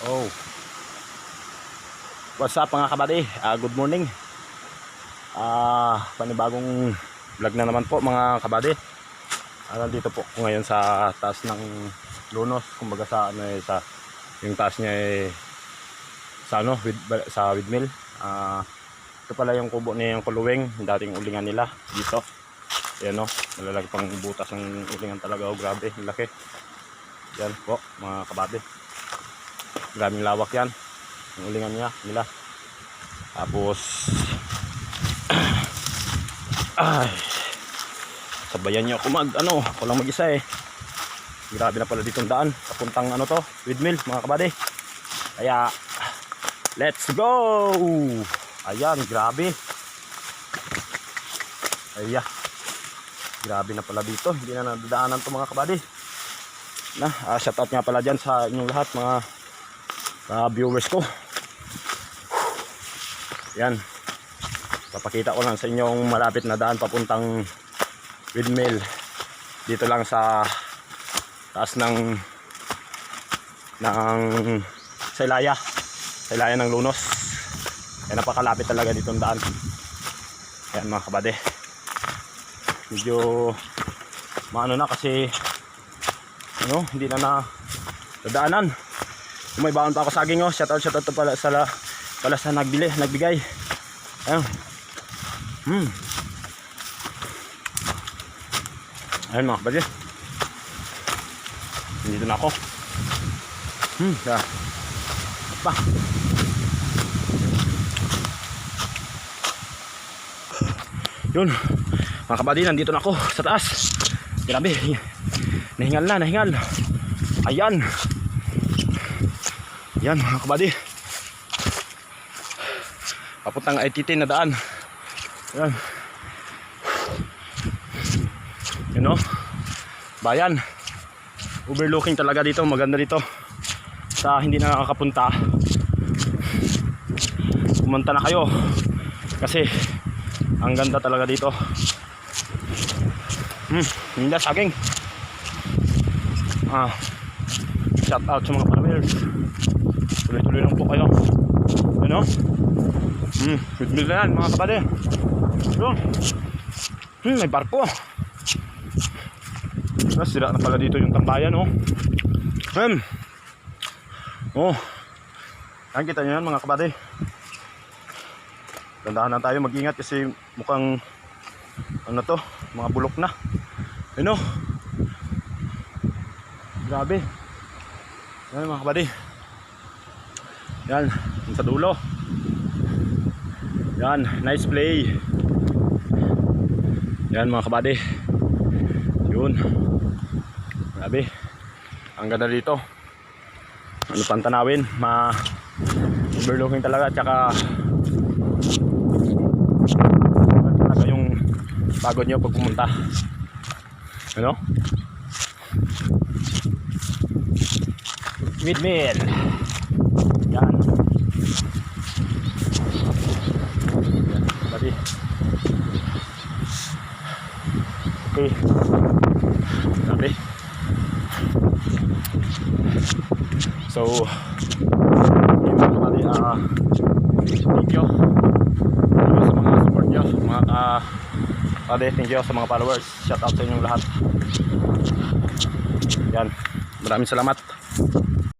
Oh, what's up mga kabady? Good morning. Panibagong vlog na naman po mga kabady. Nandito po ako ngayon sa taas ng Lunos, kumbaga sa ano sa yung taas niya sa ano sa windmill. Ito pala yung kubo ni yung Kuluwing, dating ulingan nila dito. Ayan malalaki pang butas ng ulingan talaga. Grabe, laki. Yan po mga kabady. Maraming lawak yan yung ulingan nila. Tapos ay, sabayan nyo ako ako lang mag-isa Grabe na pala ditong daan papuntang windmill mga kabady. Kaya let's go. Ayan, grabe. Grabe na pala dito, hindi na nadadaanan to mga kabady. Shoutout nga pala dyan sa inyong lahat mga viewers ko. Yan, papakita ko lang sa inyong malapit na daan papuntang windmill. Dito lang sa taas ng Saylaya ng Lunos. Yan, napakalapit talaga ditong daan. Yan mga kabady, medyo maano na kasi hindi na nadaanan. May baon pa ako saging. Shoutout to pala sa nagbigay. Ayun. Ayun mga kabady, dito na ako. Pa. Yun mga kabady, nandito na ako sa taas. Grabe, nahingal. Ayan mga kabady, papuntang ITT na daan. Ayan, bayan, overlooking talaga dito. Maganda dito sa hindi na nakakapunta. Pumunta na kayo kasi ang ganda talaga dito. Hindi saging. Shout out sa mga followers. Tuloy-tuloy lang po kayo. Windmill na yan mga kabady. May barko. Sira na pala dito yung tambayan. Ayan, kita nyo yan mga kabady. Tandahan na tayo, mag-ingat kasi mukhang mga bulok na. Grabe. Yan mga kabady. Yan, sa dulo. Yan, nice play. Yan mga kabady. Yun. Grabe. Ang ganda dito. Ano pang tanawin, overlooking talaga, tsaka talaga yung pagod nyo pag pumunta. Windmill. Yan. Buddy. Okay. Grabe. So, thank you sa mga support nyo, mga thank you sa mga followers. Shout out sa inyong lahat. Yan, maraming salamat.